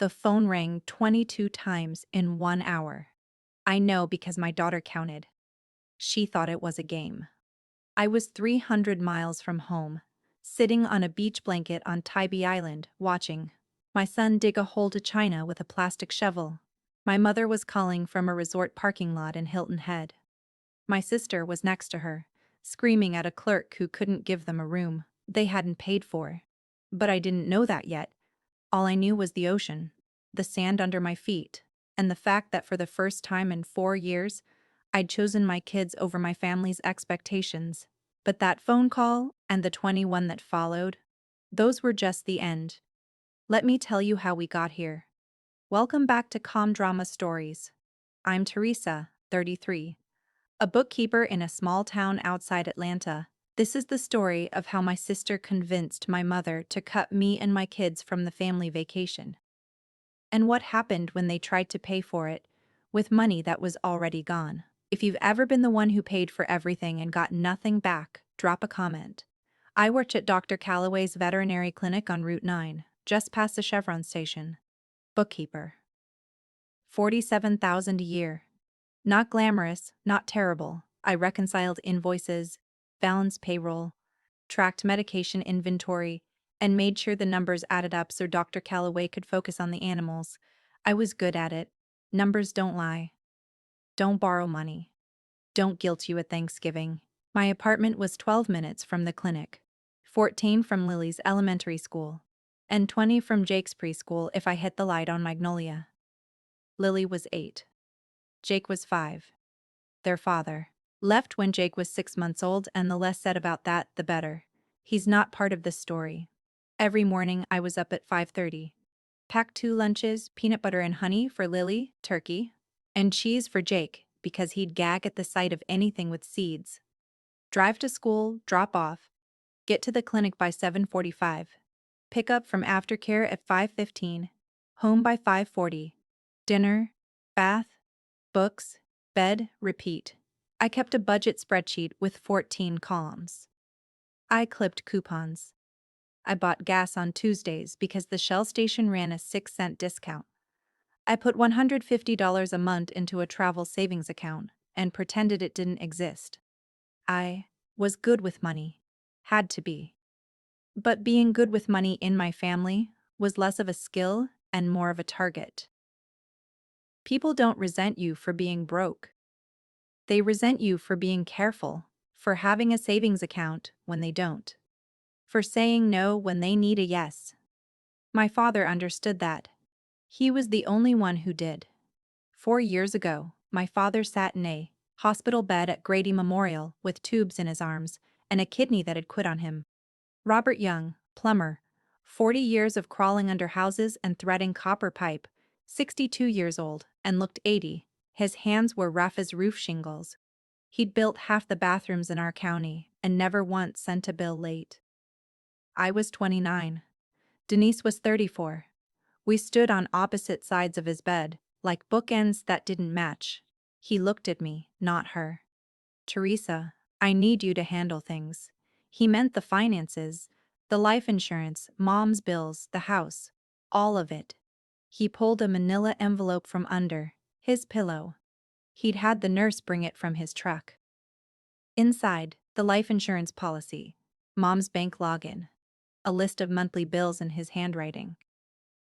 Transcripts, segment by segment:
The phone rang 22 times in 1 hour. I know because my daughter counted. She thought it was a game. I was 300 miles from home, sitting on a beach blanket on Tybee Island, watching my son dig a hole to China with a plastic shovel. My mother was calling from a resort parking lot in Hilton Head. My sister was next to her, screaming at a clerk who couldn't give them a room they hadn't paid for. But I didn't know that yet. All I knew was the ocean, the sand under my feet, and the fact that for the first time in 4 years, I'd chosen my kids over my family's expectations. But that phone call and the 21 that followed, those were just the end. Let me tell you how we got here. Welcome back to Calm Drama Stories. I'm Teresa, 33, a bookkeeper in a small town outside Atlanta. This is the story of how my sister convinced my mother to cut me and my kids from the family vacation. And what happened when they tried to pay for it with money that was already gone. If you've ever been the one who paid for everything and got nothing back, drop a comment. I worked at Dr. Calloway's veterinary clinic on Route 9, just past the Chevron station. Bookkeeper. 47,000 a year. Not glamorous, not terrible. I reconciled invoices, balanced payroll, tracked medication inventory, and made sure the numbers added up so Dr. Calloway could focus on the animals. I was good at it. Numbers don't lie. Don't borrow money. Don't guilt you at Thanksgiving. My apartment was 12 minutes from the clinic, 14 from Lily's elementary school, and 20 from Jake's preschool if I hit the light on Magnolia. Lily was 8. Jake was 5. Their father left when Jake was 6 months old, and the less said about that, the better. He's not part of this story. Every morning I was up at 5:30. Packed 2 lunches, peanut butter and honey for Lily, turkey, and cheese for Jake because he'd gag at the sight of anything with seeds. Drive to school, drop off, get to the clinic by 7:45. Pick up from aftercare at 5:15. Home by 5:40. Dinner, bath, books, bed, repeat. I kept a budget spreadsheet with 14 columns. I clipped coupons. I bought gas on Tuesdays because the Shell station ran a 6-cent discount. I put $150 a month into a travel savings account and pretended it didn't exist. I was good with money. Had to be. But being good with money in my family was less of a skill and more of a target. People don't resent you for being broke. They resent you for being careful, for having a savings account when they don't, for saying no when they need a yes. My father understood that. He was the only one who did. 4 years ago, my father sat in a hospital bed at Grady Memorial with tubes in his arms and a kidney that had quit on him. Robert Young, plumber, 40 years of crawling under houses and threading copper pipe, 62 years old, and looked 80. His hands were rough as roof shingles. He'd built half the bathrooms in our county and never once sent a bill late. I was 29. Denise was 34. We stood on opposite sides of his bed, like bookends that didn't match. He looked at me, not her. Teresa, I need you to handle things. He meant the finances, the life insurance, mom's bills, the house, all of it. He pulled a manila envelope from under his pillow. He'd had the nurse bring it from his truck. Inside, the life insurance policy, mom's bank login, a list of monthly bills in his handwriting.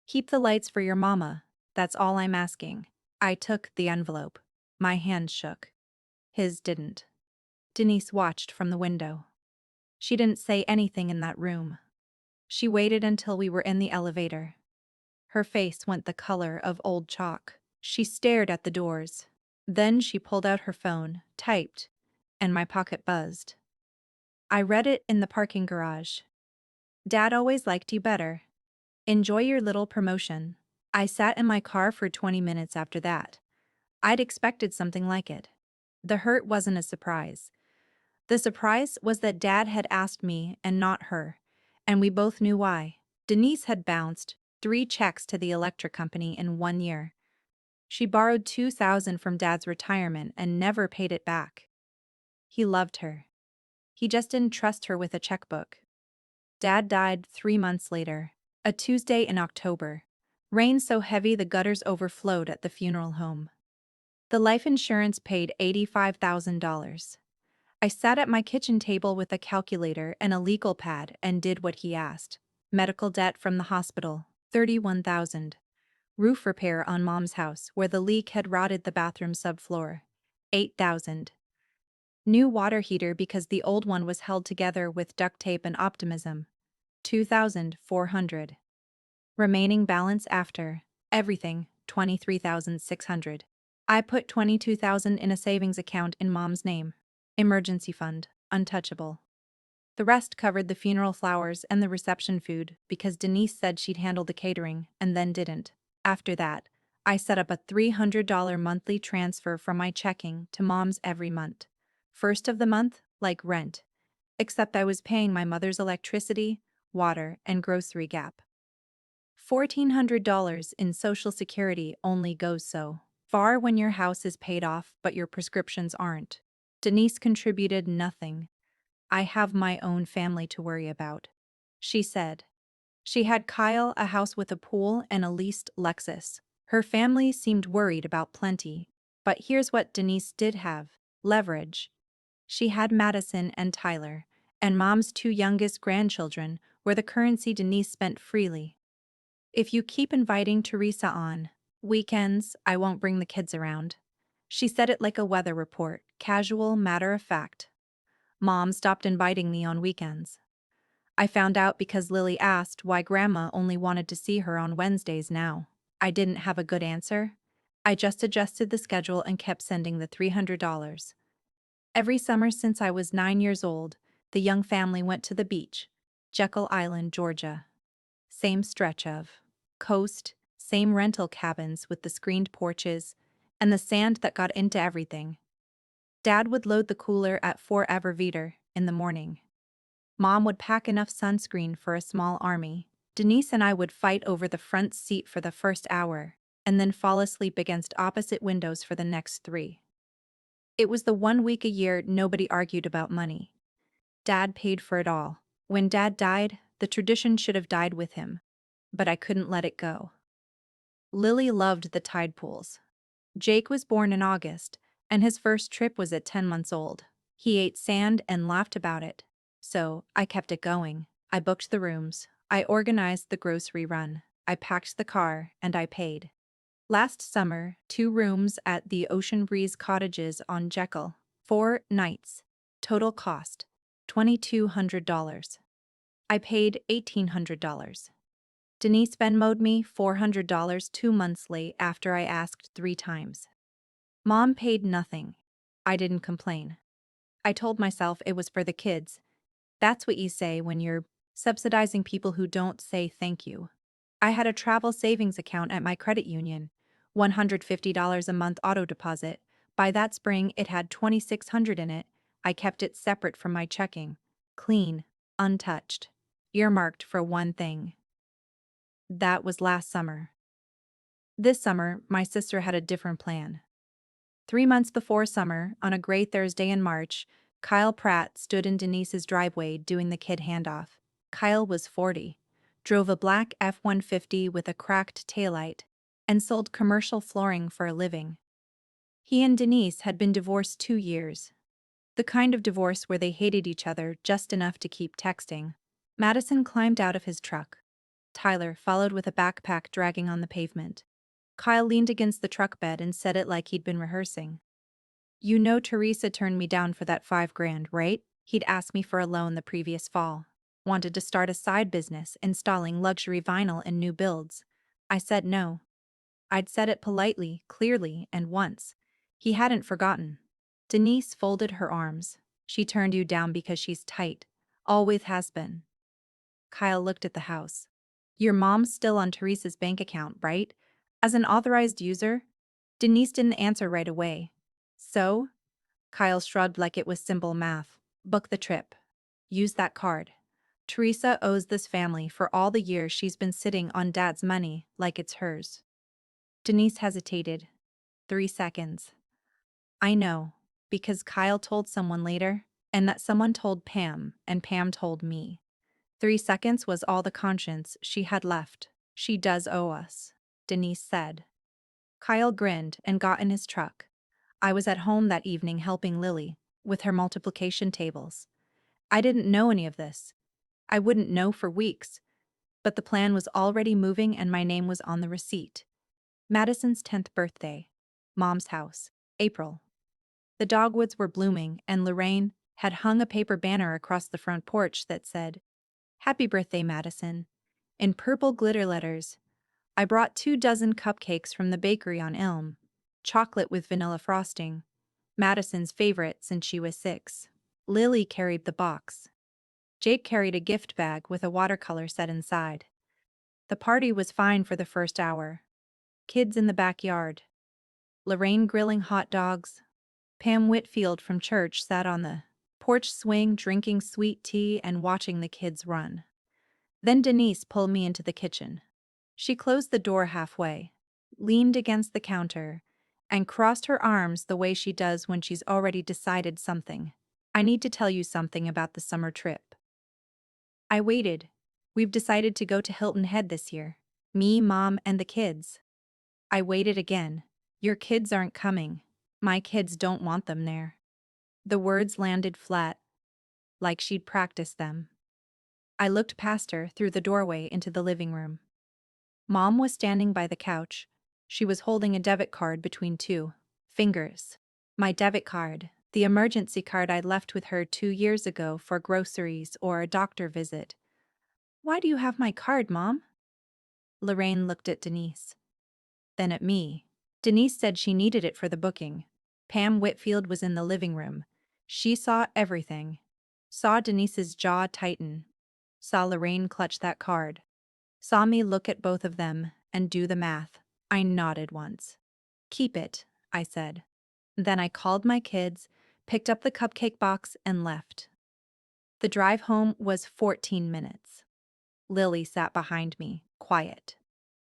Keep the lights for your mama, that's all I'm asking. I took the envelope. My hands shook. His didn't. Denise watched from the window. She didn't say anything in that room. She waited until we were in the elevator. Her face went the color of old chalk. She stared at the doors. Then she pulled out her phone, typed, and my pocket buzzed. I read it in the parking garage. Dad always liked you better. Enjoy your little promotion. I sat in my car for 20 minutes after that. I'd expected something like it. The hurt wasn't a surprise. The surprise was that Dad had asked me and not her, and we both knew why. Denise had bounced 3 checks to the electric company in 1 year. She borrowed $2,000 from Dad's retirement and never paid it back. He loved her. He just didn't trust her with a checkbook. Dad died 3 months later, a Tuesday in October. Rain so heavy the gutters overflowed at the funeral home. The life insurance paid $85,000. I sat at my kitchen table with a calculator and a legal pad and did what he asked. Medical debt from the hospital, 31,000. Roof repair on mom's house where the leak had rotted the bathroom subfloor, 8,000. New water heater because the old one was held together with duct tape and optimism, 2,400. Remaining balance after everything, 23,600. I put 22,000 in a savings account in mom's name. Emergency fund, untouchable. The rest covered the funeral flowers and the reception food because Denise said she'd handle the catering and then didn't. After that, I set up a $300 monthly transfer from my checking to mom's every month. First of the month, like rent. Except I was paying my mother's electricity, water, and grocery gap. $1,400 in Social Security only goes so far when your house is paid off but your prescriptions aren't. Denise contributed nothing. I have my own family to worry about, she said. She had Kyle a house with a pool and a leased Lexus. Her family seemed worried about plenty. But here's what Denise did have: leverage. She had Madison and Tyler, and mom's two youngest grandchildren were the currency Denise spent freely. If you keep inviting Teresa on weekends, I won't bring the kids around. She said it like a weather report, casual, matter of fact. Mom stopped inviting me on weekends. I found out because Lily asked why Grandma only wanted to see her on Wednesdays now. I didn't have a good answer. I just adjusted the schedule and kept sending the $300. Every summer since I was 9 years old, the young family went to the beach, Jekyll Island, Georgia. Same stretch of coast, same rental cabins with the screened porches, and the sand that got into everything. Dad would load the cooler at Forever Veter in the morning. Mom would pack enough sunscreen for a small army. Denise and I would fight over the front seat for the first hour, and then fall asleep against opposite windows for the next 3. It was the 1 week a year nobody argued about money. Dad paid for it all. When Dad died, the tradition should have died with him, but I couldn't let it go. Lily loved the tide pools. Jake was born in August, and his first trip was at 10 months old. He ate sand and laughed about it. So, I kept it going. I booked the rooms. I organized the grocery run. I packed the car, and I paid. Last summer, 2 rooms at the Ocean Breeze Cottages on Jekyll. 4 nights. Total cost, $2,200. I paid $1,800. Denise Venmo'd me $400 2 months late after I asked 3 times. Mom paid nothing. I didn't complain. I told myself it was for the kids. That's what you say when you're subsidizing people who don't say thank you. I had a travel savings account at my credit union, $150 a month auto deposit. By that spring, it had $2,600 in it. I kept it separate from my checking, clean, untouched, earmarked for one thing. That was last summer. This summer, my sister had a different plan. 3 months before summer, on a gray Thursday in March, Kyle Pratt stood in Denise's driveway doing the kid handoff. Kyle was 40, drove a black F-150 with a cracked taillight, and sold commercial flooring for a living. He and Denise had been divorced 2 years. The kind of divorce where they hated each other just enough to keep texting. Madison climbed out of his truck. Tyler followed with a backpack dragging on the pavement. Kyle leaned against the truck bed and said it like he'd been rehearsing. "You know Teresa turned me down for that $5,000, right? He'd asked me for a loan the previous fall. Wanted to start a side business installing luxury vinyl in new builds. I said no. I'd said it politely, clearly, and once. He hadn't forgotten." Denise folded her arms. "She turned you down because she's tight. Always has been." Kyle looked at the house. "Your mom's still on Teresa's bank account, right? As an authorized user?" Denise didn't answer right away. "So?" Kyle shrugged like it was simple math. "Book the trip. Use that card. Teresa owes this family for all the years she's been sitting on Dad's money like it's hers." Denise hesitated. 3 seconds. "I know, because Kyle told someone later, and that someone told Pam, and Pam told me." 3 seconds was all the conscience she had left. "She does owe us." Denise said. Kyle grinned and got in his truck. I was at home that evening helping Lily with her multiplication tables. I didn't know any of this. I wouldn't know for weeks, but the plan was already moving and my name was on the receipt. Madison's 10th birthday. Mom's house. April. The dogwoods were blooming and Lorraine had hung a paper banner across the front porch that said, "Happy birthday, Madison," in purple glitter letters. I brought 24 cupcakes from the bakery on Elm, chocolate with vanilla frosting, Madison's favorite since she was 6. Lily carried the box. Jake carried a gift bag with a watercolor set inside. The party was fine for the first hour. Kids in the backyard. Lorraine grilling hot dogs. Pam Whitfield from church sat on the porch swing drinking sweet tea and watching the kids run. Then Denise pulled me into the kitchen. She closed the door halfway, leaned against the counter, and crossed her arms the way she does when she's already decided something. "I need to tell you something about the summer trip." I waited. "We've decided to go to Hilton Head this year. Me, Mom, and the kids." I waited again. "Your kids aren't coming. My kids don't want them there." The words landed flat, like she'd practiced them. I looked past her through the doorway into the living room. Mom was standing by the couch. She was holding a debit card between two fingers. My debit card, the emergency card I'd left with her 2 years ago for groceries or a doctor visit. "Why do you have my card, Mom?" Lorraine looked at Denise. Then at me. Denise said she needed it for the booking. Pam Whitfield was in the living room. She saw everything. Saw Denise's jaw tighten. Saw Lorraine clutch that card. Saw me look at both of them and do the math. I nodded once. "Keep it," I said. Then I called my kids, picked up the cupcake box, and left. The drive home was 14 minutes. Lily sat behind me, quiet.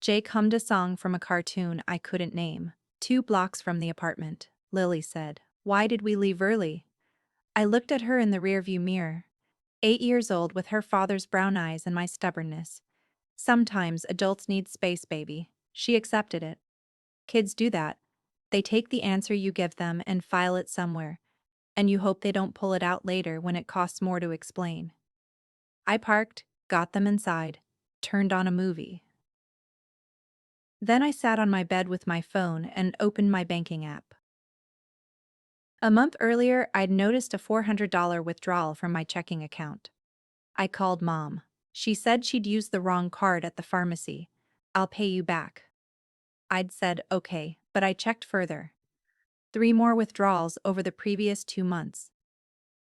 Jake hummed a song from a cartoon I couldn't name. 2 blocks from the apartment, Lily said. "Why did we leave early?" I looked at her in the rearview mirror. 8 years old with her father's brown eyes and my stubbornness. "Sometimes adults need space, baby." She accepted it. Kids do that. They take the answer you give them and file it somewhere, and you hope they don't pull it out later when it costs more to explain. I parked, got them inside, turned on a movie. Then I sat on my bed with my phone and opened my banking app. A month earlier, I'd noticed a $400 withdrawal from my checking account. I called Mom. She said she'd used the wrong card at the pharmacy. "I'll pay you back." I'd said okay, but I checked further. 3 more withdrawals over the previous 2 months.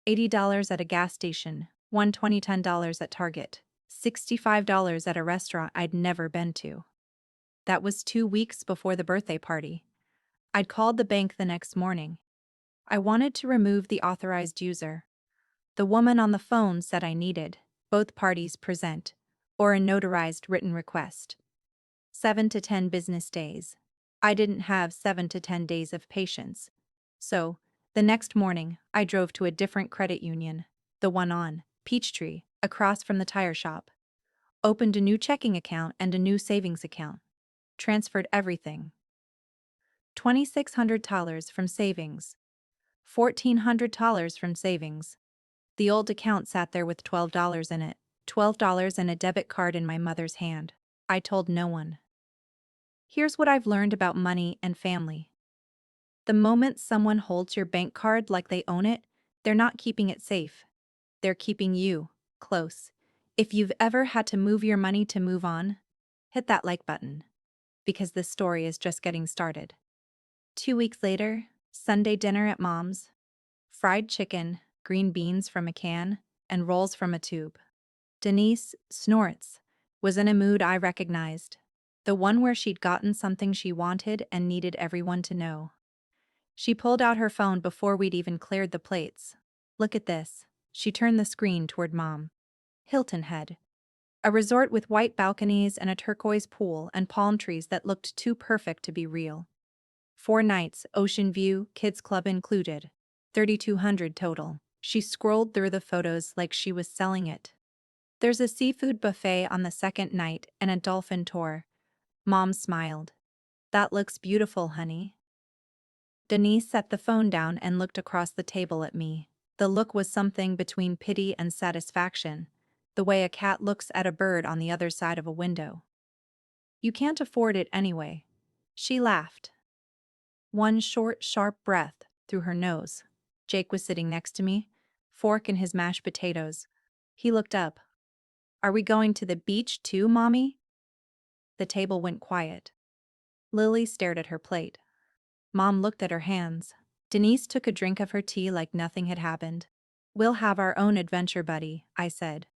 $80 at a gas station, $120 at Target, $65 at a restaurant I'd never been to. That was 2 weeks before the birthday party. I'd called the bank the next morning. I wanted to remove the authorized user. The woman on the phone said I needed both parties present, or a notarized written request. 7 to 10 business days. I didn't have 7 to 10 days of patience. So, the next morning, I drove to a different credit union, the one on Peachtree, across from the tire shop. Opened a new checking account and a new savings account. Transferred everything. $2,600 from savings. $1,400 from savings. The old account sat there with $12 in it. $12 and a debit card in my mother's hand. I told no one. Here's what I've learned about money and family. The moment someone holds your bank card like they own it, they're not keeping it safe. They're keeping you close. If you've ever had to move your money to move on, hit that like button. Because this story is just getting started. 2 weeks later, Sunday dinner at Mom's. Fried chicken, green beans from a can, and rolls from a tube. Denise Snorts was in a mood I recognized. The one where she'd gotten something she wanted and needed everyone to know. She pulled out her phone before we'd even cleared the plates. "Look at this." She turned the screen toward Mom. Hilton Head. A resort with white balconies and a turquoise pool and palm trees that looked too perfect to be real. 4 nights, ocean view, kids club included. $3,200 total. She scrolled through the photos like she was selling it. There's a seafood buffet on the second night and a dolphin tour. Mom smiled. That looks beautiful, honey. Denise set the phone down and looked across the table at me. The look was something between pity and satisfaction, the way a cat looks at a bird on the other side of a window. You can't afford it anyway. She laughed. One short, sharp breath through her nose. Jake was sitting next to me, fork in his mashed potatoes. He looked up. Are we going to the beach too, Mommy? The table went quiet. Lily stared at her plate. Mom looked at her hands. Denise took a drink of her tea like nothing had happened. We'll have our own adventure, buddy, I said.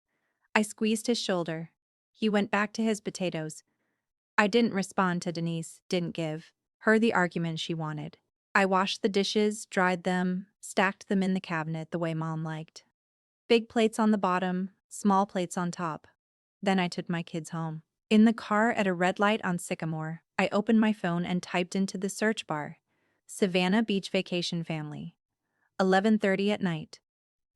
I squeezed his shoulder. He went back to his potatoes. I didn't respond to Denise, didn't give her the argument she wanted. I washed the dishes, dried them, stacked them in the cabinet the way Mom liked. Big plates on the bottom, small plates on top. Then I took my kids home. In the car at a red light on Sycamore, I opened my phone and typed into the search bar, Savannah Beach Vacation Family. 11:30 at night.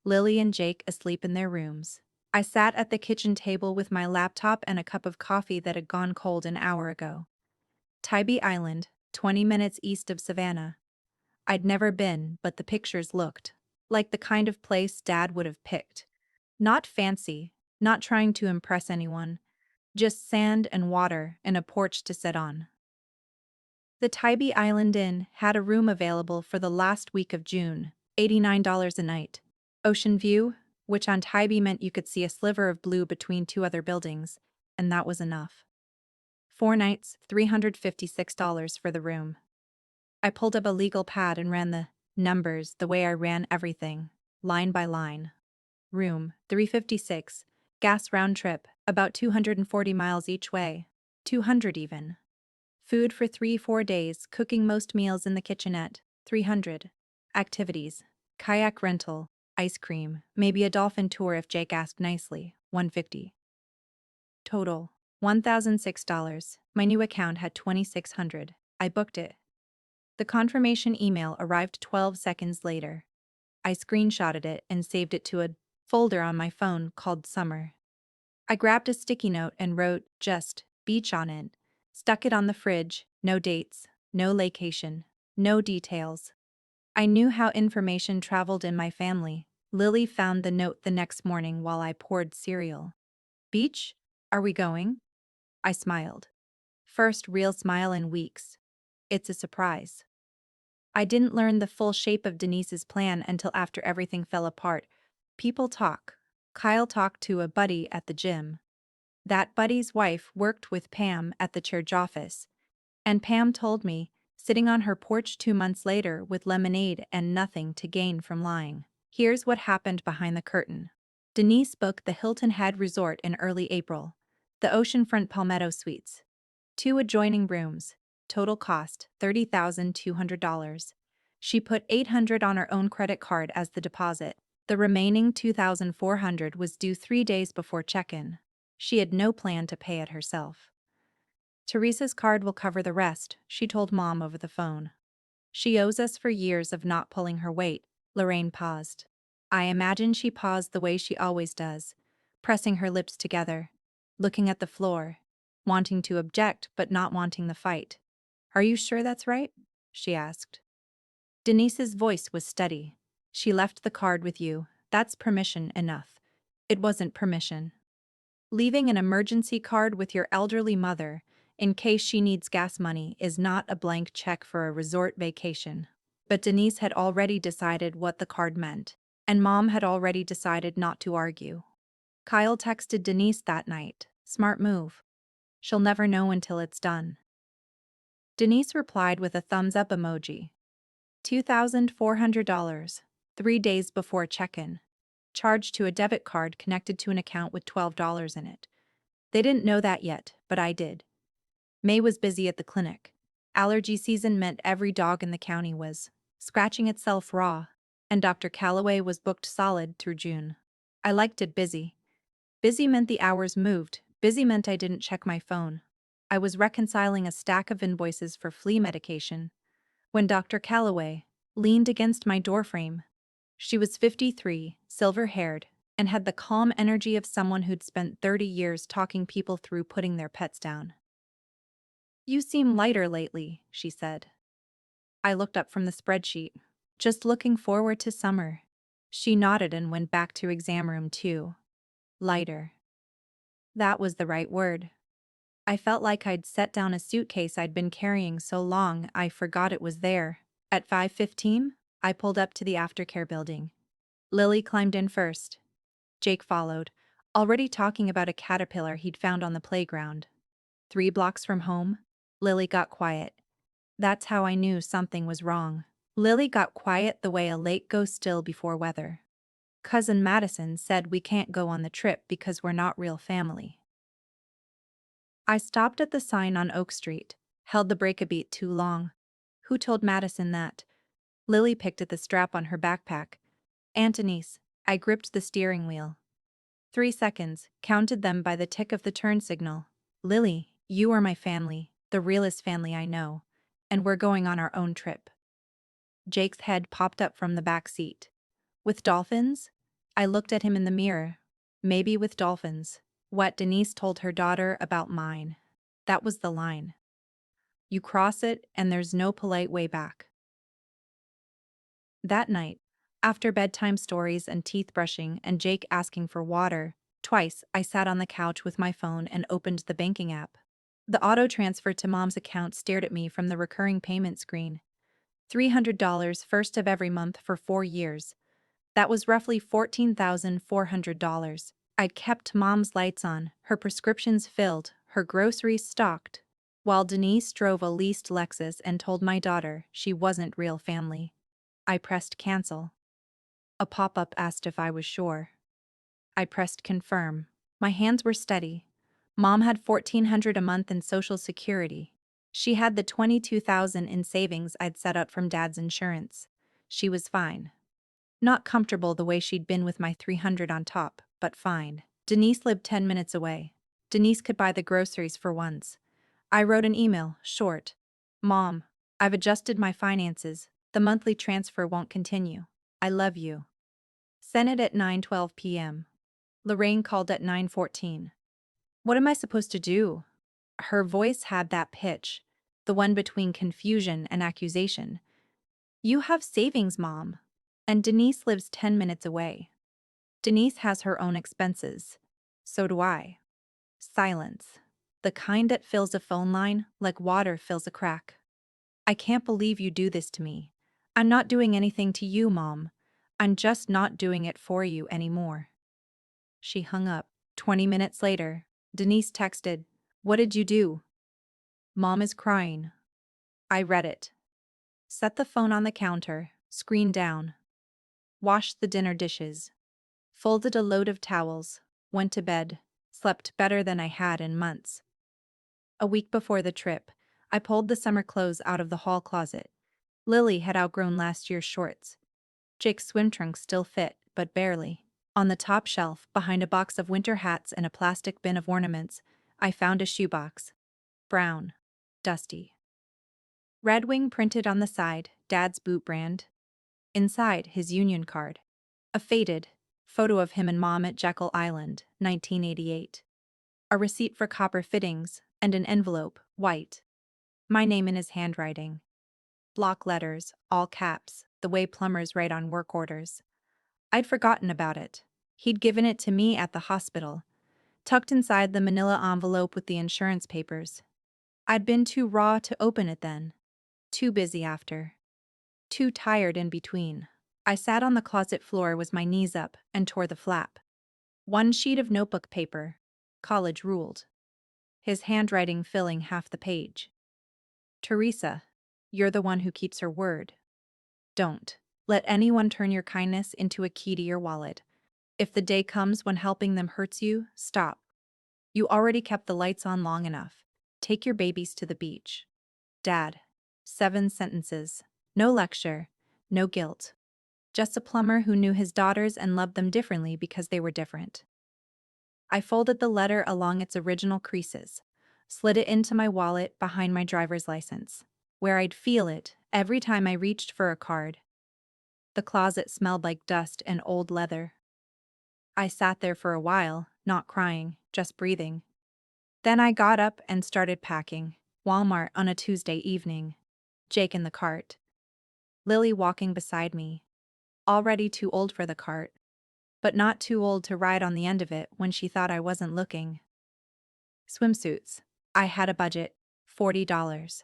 Lily and Jake asleep in their rooms. I sat at the kitchen table with my laptop and a cup of coffee that had gone cold an hour ago. Tybee Island, 20 minutes east of Savannah. I'd never been, but the pictures looked like the kind of place Dad would have picked. Not fancy, not trying to impress anyone, just sand and water and a porch to sit on. The Tybee Island Inn had a room available for the last week of June, $89 a night. Ocean view, which on Tybee meant you could see a sliver of blue between two other buildings, and that was enough. 4 nights, $356 for the room. I pulled up a legal pad and ran the numbers the way I ran everything, line by line. Room, 356. Gas round trip, about 240 miles each way. 200 even. Food for 3-4 days, cooking most meals in the kitchenette. 300. Activities. Kayak rental, ice cream, maybe a dolphin tour if Jake asked nicely. 150. Total, $1,006. My new account had 2,600. I booked it. The confirmation email arrived 12 seconds later. I screenshotted it and saved it to a folder on my phone called Summer. I grabbed a sticky note and wrote just beach on it. Stuck it on the fridge, no dates, no location, no details. I knew how information traveled in my family. Lily found the note the next morning while I poured cereal. Beach? Are we going? I smiled. First real smile in weeks. It's a surprise. I didn't learn the full shape of Denise's plan until after everything fell apart. People talk. Kyle talked to a buddy at the gym. That buddy's wife worked with Pam at the church office. And Pam told me, sitting on her porch 2 months later with lemonade and nothing to gain from lying. Here's what happened behind the curtain. Denise booked the Hilton Head Resort in early April. The oceanfront Palmetto Suites. 2 adjoining rooms. Total cost, $30,200. She put $800 on her own credit card as the deposit. The remaining $2,400 was due 3 days before check-in. She had no plan to pay it herself. Teresa's card will cover the rest, she told Mom over the phone. She owes us for years of not pulling her weight. Lorraine paused. I imagine she paused the way she always does, pressing her lips together, looking at the floor, wanting to object but not wanting the fight. Are you sure that's right? She asked. Denise's voice was steady. She left the card with you. That's permission enough. It wasn't permission. Leaving an emergency card with your elderly mother, in case she needs gas money, is not a blank check for a resort vacation. But Denise had already decided what the card meant, and Mom had already decided not to argue. Kyle texted Denise that night, "Smart move. She'll never know until it's done." Denise replied with a thumbs-up emoji. $2,400, 3 days before check-in. Charged to a debit card connected to an account with $12 in it. They didn't know that yet, but I did. May was busy at the clinic. Allergy season meant every dog in the county was scratching itself raw, and Dr. Calloway was booked solid through June. I liked it busy. Busy meant the hours moved. Busy meant I didn't check my phone. I was reconciling a stack of invoices for flea medication when Dr. Calloway leaned against my doorframe. She was 53, silver-haired, and had the calm energy of someone who'd spent 30 years talking people through putting their pets down. You seem lighter lately, she said. I looked up from the spreadsheet. Just looking forward to summer. She nodded and went back to exam room 2. Lighter. That was the right word. I felt like I'd set down a suitcase I'd been carrying so long I forgot it was there. At 5:15, I pulled up to the aftercare building. Lily climbed in first. Jake followed, already talking about a caterpillar he'd found on the playground. 3 blocks from home, Lily got quiet. That's how I knew something was wrong. Lily got quiet the way a lake goes still before weather. Cousin Madison said we can't go on the trip because we're not real family. I stopped at the sign on Oak Street, held the brake a beat too long. Who told Madison that? Lily picked at the strap on her backpack. Antonise, I gripped the steering wheel. 3 seconds, counted them by the tick of the turn signal. Lily, you are my family, the realest family I know, and we're going on our own trip. Jake's head popped up from the back seat. With dolphins? I looked at him in the mirror. Maybe with dolphins. What Denise told her daughter about mine. That was the line. You cross it and there's no polite way back. That night, after bedtime stories and teeth brushing and Jake asking for water, twice I sat on the couch with my phone and opened the banking app. The auto transfer to Mom's account stared at me from the recurring payment screen. $300 first of every month for 4 years. That was roughly $14,400. I'd kept Mom's lights on, her prescriptions filled, her groceries stocked, while Denise drove a leased Lexus and told my daughter she wasn't real family. I pressed cancel. A pop-up asked if I was sure. I pressed confirm. My hands were steady. Mom had $1,400 a month in Social Security. She had the $22,000 in savings I'd set up from Dad's insurance. She was fine. Not comfortable the way she'd been with my $300 on top, but fine. Denise lived 10 minutes away. Denise could buy the groceries for once. I wrote an email, short. Mom, I've adjusted my finances. The monthly transfer won't continue. I love you. Sent it at 9:12 p.m. Lorraine called at 9:14. What am I supposed to do? Her voice had that pitch, the one between confusion and accusation. You have savings, Mom. And Denise lives 10 minutes away. Denise has her own expenses. So do I. Silence. The kind that fills a phone line like water fills a crack. I can't believe you do this to me. I'm not doing anything to you, Mom. I'm just not doing it for you anymore. She hung up. 20 minutes later, Denise texted, What did you do? Mom is crying. I read it. Set the phone on the counter, screen down. Washed the dinner dishes. Folded a load of towels. Went to bed. Slept better than I had in months. A week before the trip, I pulled the summer clothes out of the hall closet. Lily had outgrown last year's shorts. Jake's swim trunks still fit, but barely. On the top shelf, behind a box of winter hats and a plastic bin of ornaments, I found a shoebox. Brown. Dusty. Red Wing printed on the side, Dad's boot brand. Inside, his union card. A faded photo of him and Mom at Jekyll Island, 1988. A receipt for copper fittings, and an envelope, white. My name in his handwriting. Block letters, all caps, the way plumbers write on work orders. I'd forgotten about it. He'd given it to me at the hospital, tucked inside the manila envelope with the insurance papers. I'd been too raw to open it then. Too busy after. Too tired in between. I sat on the closet floor with my knees up and tore the flap. One sheet of notebook paper. College ruled. His handwriting filling half the page. Teresa, you're the one who keeps her word. Don't let anyone turn your kindness into a key to your wallet. If the day comes when helping them hurts you, stop. You already kept the lights on long enough. Take your babies to the beach. Dad. 7 sentences. No lecture. No guilt. Just a plumber who knew his daughters and loved them differently because they were different. I folded the letter along its original creases, slid it into my wallet behind my driver's license, where I'd feel it every time I reached for a card. The closet smelled like dust and old leather. I sat there for a while, not crying, just breathing. Then I got up and started packing. Walmart on a Tuesday evening. Jake in the cart. Lily walking beside me. Already too old for the cart, but not too old to ride on the end of it when she thought I wasn't looking. Swimsuits. I had a budget, $40.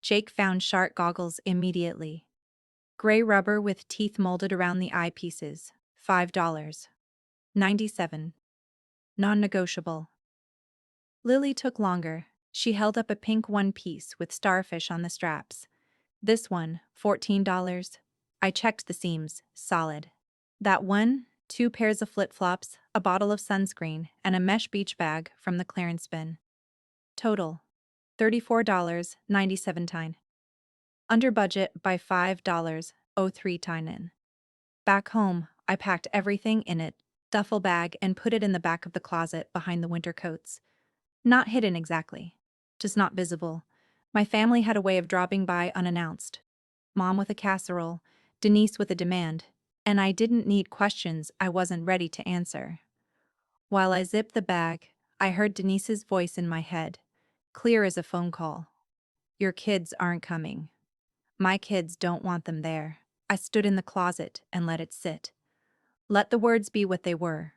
Jake found shark goggles immediately. Gray rubber with teeth molded around the eyepieces, $5. 97. Non-negotiable. Lily took longer. She held up a pink one-piece with starfish on the straps. This one, $14. I checked the seams, solid. That one, 2 pairs of flip-flops, a bottle of sunscreen, and a mesh beach bag from the clearance bin. Total, $34.97. Under budget by $5, 03 tinen. Back home, I packed everything in it, duffel bag, and put it in the back of the closet behind the winter coats. Not hidden exactly, just not visible. My family had a way of dropping by unannounced. Mom with a casserole, Denise with a demand, and I didn't need questions I wasn't ready to answer. While I zipped the bag, I heard Denise's voice in my head, clear as a phone call. Your kids aren't coming. My kids don't want them there. I stood in the closet and let it sit. Let the words be what they were.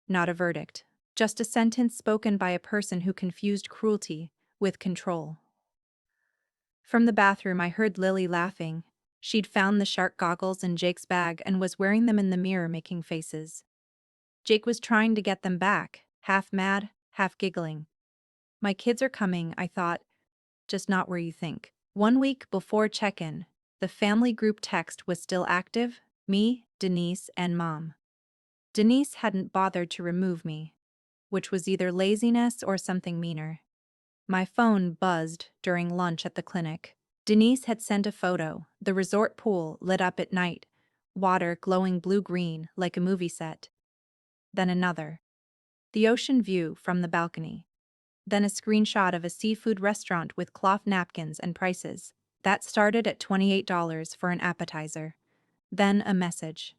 Not a verdict, just a sentence spoken by a person who confused cruelty with control. From the bathroom, I heard Lily laughing. She'd found the shark goggles in Jake's bag and was wearing them in the mirror, making faces. Jake was trying to get them back, half mad, half giggling. My kids are coming, I thought, just not where you think. 1 week before check-in, the family group text was still active, me, Denise, and Mom. Denise hadn't bothered to remove me, which was either laziness or something meaner. My phone buzzed during lunch at the clinic. Denise had sent a photo, the resort pool lit up at night, water glowing blue-green like a movie set. Then another. The ocean view from the balcony. Then a screenshot of a seafood restaurant with cloth napkins and prices. That started at $28 for an appetizer. Then a message.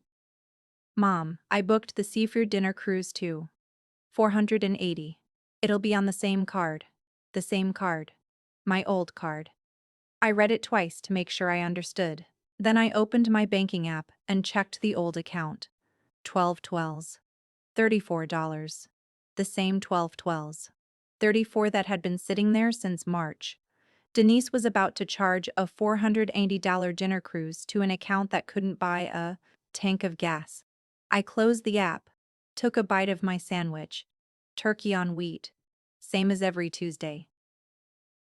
Mom, I booked the seafood dinner cruise too. 480. It'll be on the same card. The same card. My old card. I read it twice to make sure I understood. Then I opened my banking app and checked the old account. 12 twelves. $34. The same 12 twelves. 34 that had been sitting there since March. Denise was about to charge a $480 dinner cruise to an account that couldn't buy a tank of gas. I closed the app, took a bite of my sandwich. Turkey on wheat. Same as every Tuesday.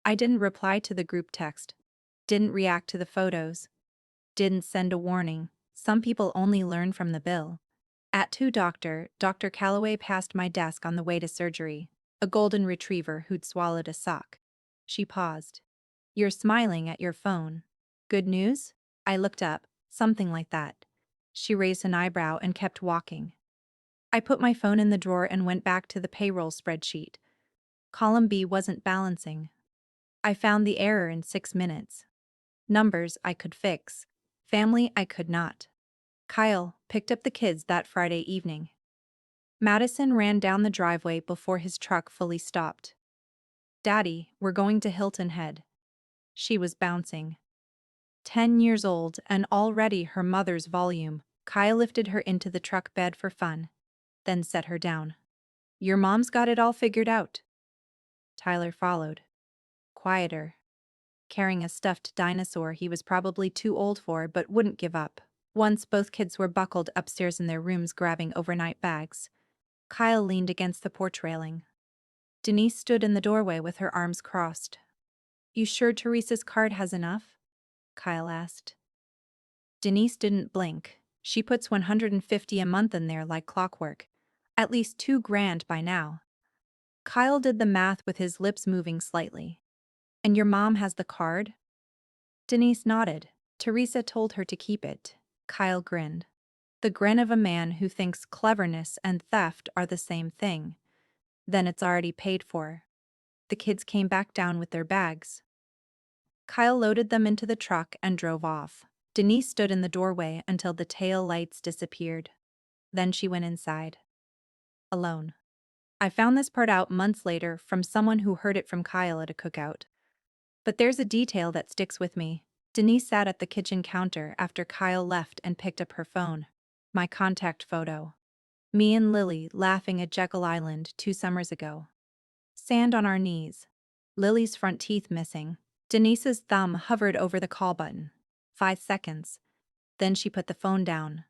I didn't reply to the group text. Didn't react to the photos. Didn't send a warning. Some people only learn from the bill. At 2 Dr. Calloway passed my desk on the way to surgery, a golden retriever who'd swallowed a sock. She paused. You're smiling at your phone. Good news? I looked up, something like that. She raised an eyebrow and kept walking. I put my phone in the drawer and went back to the payroll spreadsheet. Column B wasn't balancing. I found the error in 6 minutes. Numbers I could fix. Family I could not. Kyle picked up the kids that Friday evening. Madison ran down the driveway before his truck fully stopped. Daddy, we're going to Hilton Head. She was bouncing. 10 years old and already her mother's volume. Kyle lifted her into the truck bed for fun, then set her down. Your mom's got it all figured out. Tyler followed. Quieter. Carrying a stuffed dinosaur he was probably too old for but wouldn't give up. Once both kids were buckled upstairs in their rooms grabbing overnight bags. Kyle leaned against the porch railing. Denise stood in the doorway with her arms crossed. You sure Teresa's card has enough? Kyle asked. Denise didn't blink. She puts $150 a month in there like clockwork. At least $2,000 by now. Kyle did the math with his lips moving slightly. And your mom has the card? Denise nodded. Teresa told her to keep it. Kyle grinned. The grin of a man who thinks cleverness and theft are the same thing. Then it's already paid for. The kids came back down with their bags. Kyle loaded them into the truck and drove off. Denise stood in the doorway until the tail lights disappeared. Then she went inside. Alone. I found this part out months later from someone who heard it from Kyle at a cookout. But there's a detail that sticks with me. Denise sat at the kitchen counter after Kyle left and picked up her phone. My contact photo. Me and Lily laughing at Jekyll Island 2 summers ago. Sand on our knees. Lily's front teeth missing. Denise's thumb hovered over the call button. 5 seconds. Then she put the phone down.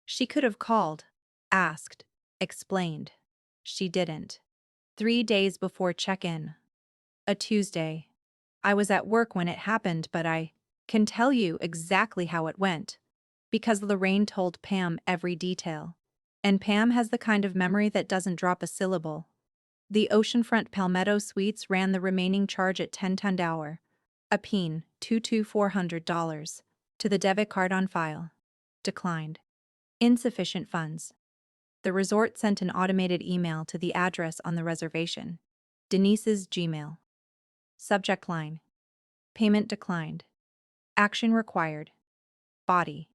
She could have called, asked, explained. She didn't. 3 days before check-in. A Tuesday. I was at work when it happened, but I can tell you exactly how it went. Because Lorraine told Pam every detail. And Pam has the kind of memory that doesn't drop a syllable. The oceanfront Palmetto Suites ran the remaining charge at $10 hour. A peen, $400. To the debit card on file. Declined. Insufficient funds. The resort sent an automated email to the address on the reservation. Denise's Gmail. Subject line. Payment declined. Action required. Body.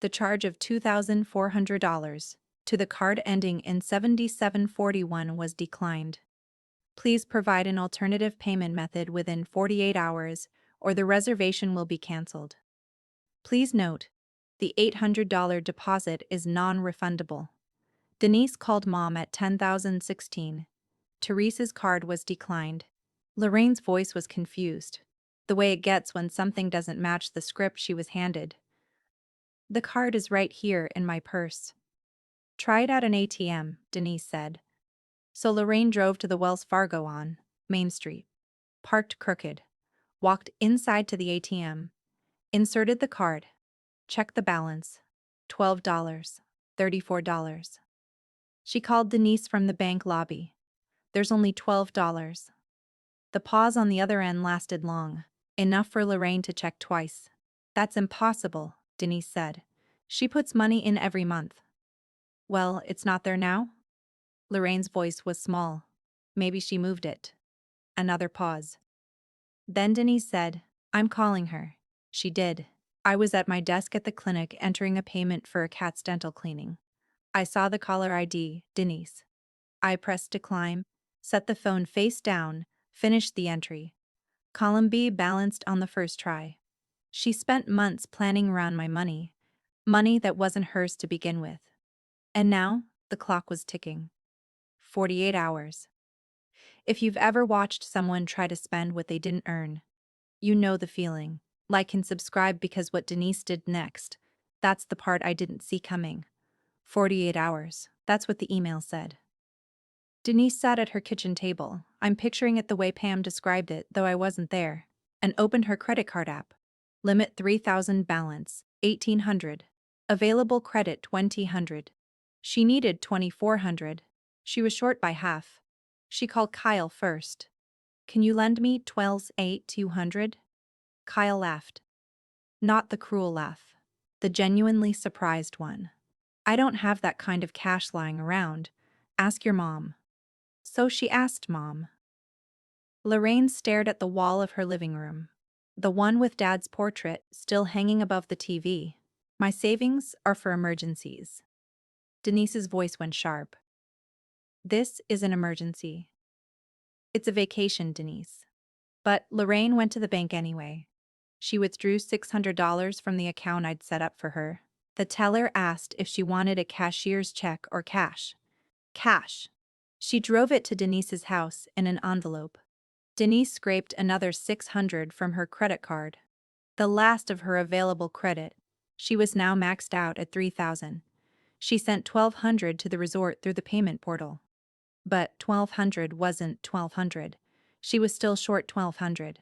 The charge of $2,400 to the card ending in 7741 was declined. Please provide an alternative payment method within 48 hours or the reservation will be canceled. Please note, the $800 deposit is non-refundable. Denise called Mom at 10,016. Teresa's card was declined. Lorraine's voice was confused, the way it gets when something doesn't match the script she was handed. The card is right here in my purse. Try it at an ATM, Denise said. So Lorraine drove to the Wells Fargo on Main Street, parked crooked, walked inside to the ATM, inserted the card, checked the balance, $12, $34. She called Denise from the bank lobby. There's only $12. The pause on the other end lasted long, enough for Lorraine to check twice. That's impossible, Denise said. She puts money in every month. Well, it's not there now? Lorraine's voice was small. Maybe she moved it. Another pause. Then Denise said, I'm calling her. She did. I was at my desk at the clinic entering a payment for a cat's dental cleaning. I saw the caller ID, Denise. I pressed decline, set the phone face down, finished the entry. Column B balanced on the first try. She spent months planning around my money that wasn't hers to begin with. And now, the clock was ticking. 48 hours. If you've ever watched someone try to spend what they didn't earn, you know the feeling. Like and subscribe because what Denise did next, that's the part I didn't see coming. 48 hours, that's what the email said. Denise sat at her kitchen table, I'm picturing it the way Pam described it, though I wasn't there, and opened her credit card app. Limit 3,000 balance, 1,800. Available credit 2,000. She needed 2,400. She was short by half. She called Kyle first. Can you lend me 200? Kyle laughed. Not the cruel laugh. The genuinely surprised one. I don't have that kind of cash lying around. Ask your mom. So she asked Mom. Lorraine stared at the wall of her living room. The one with Dad's portrait still hanging above the TV. My savings are for emergencies. Denise's voice went sharp. This is an emergency. It's a vacation, Denise. But Lorraine went to the bank anyway. She withdrew $600 from the account I'd set up for her. The teller asked if she wanted a cashier's check or cash. Cash. She drove it to Denise's house in an envelope. Denise scraped another $600 from her credit card. The last of her available credit. She was now maxed out at $3,000. She sent $1,200 to the resort through the payment portal. But $1,200 wasn't $1,200. She was still short $1,200.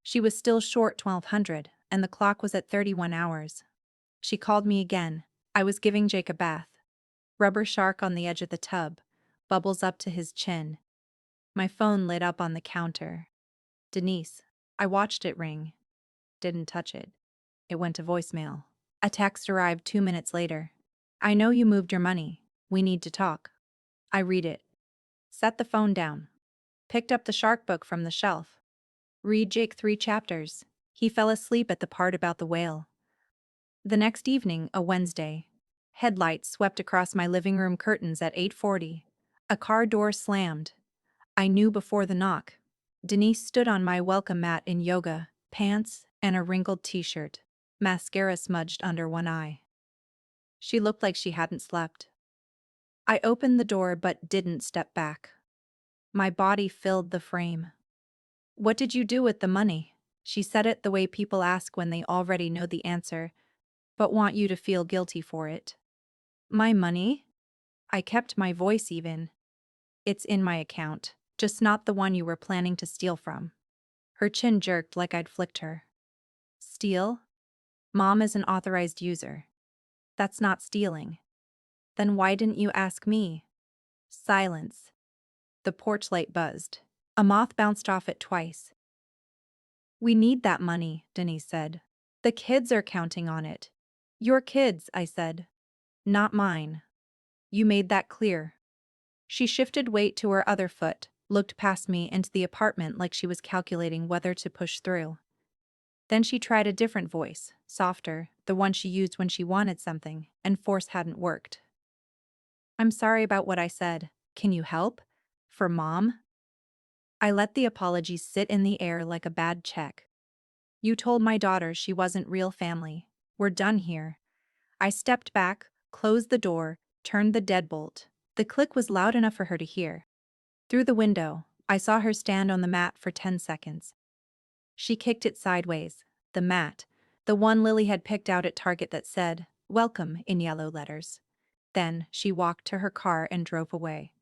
She was still short $1,200, and the clock was at 31 hours. She called me again. I was giving Jake a bath. Rubber shark on the edge of the tub, bubbles up to his chin. My phone lit up on the counter. Denise. I watched it ring. Didn't touch it. It went to voicemail. A text arrived 2 minutes later. I know you moved your money. We need to talk. I read it. Set the phone down. Picked up the shark book from the shelf. Read Jake 3 chapters. He fell asleep at the part about the whale. The next evening, a Wednesday. Headlights swept across my living room curtains at 8:40. A car door slammed. I knew before the knock. Denise stood on my welcome mat in yoga, pants, and a wrinkled t-shirt, mascara smudged under one eye. She looked like she hadn't slept. I opened the door but didn't step back. My body filled the frame. "What did you do with the money?" She said it the way people ask when they already know the answer, but want you to feel guilty for it. "My money?" I kept my voice even. "It's in my account, just not the one you were planning to steal from." Her chin jerked like I'd flicked her. "Steal? Mom is an authorized user. That's not stealing." "Then why didn't you ask me?" Silence. The porch light buzzed. A moth bounced off it twice. "We need that money," Denise said. "The kids are counting on it." "Your kids," I said. "Not mine. You made that clear." She shifted weight to her other foot, looked past me into the apartment like she was calculating whether to push through. Then she tried a different voice, softer, the one she used when she wanted something, and force hadn't worked. "I'm sorry about what I said. Can you help? For Mom?" I let the apology sit in the air like a bad check. "You told my daughter she wasn't real family. We're done here." I stepped back, closed the door, turned the deadbolt. The click was loud enough for her to hear. Through the window, I saw her stand on the mat for 10 seconds. She kicked it sideways, the mat, the one Lily had picked out at Target that said, "Welcome," in yellow letters. Then she walked to her car and drove away.